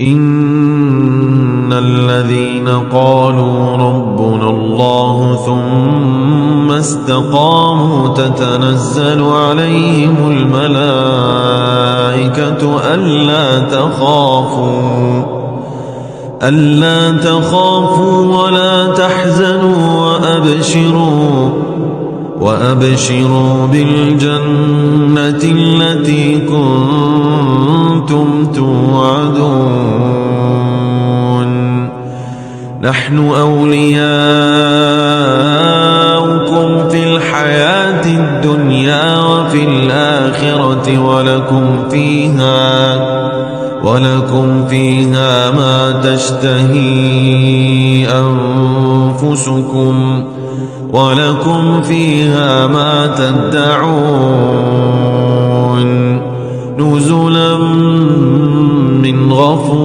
إن الذين قالوا ربنا الله ثم استقاموا تتنزل عليهم الملائكة ألا تخافوا ولا تحزنوا وأبشروا بالجنة التي كنتم توعدون نحن أولياؤكم في الحياة الدنيا وفي الآخرة ولكم فيها ما تشتهي أنفسكم ولكم فيها ما تدعون نزلا من غفور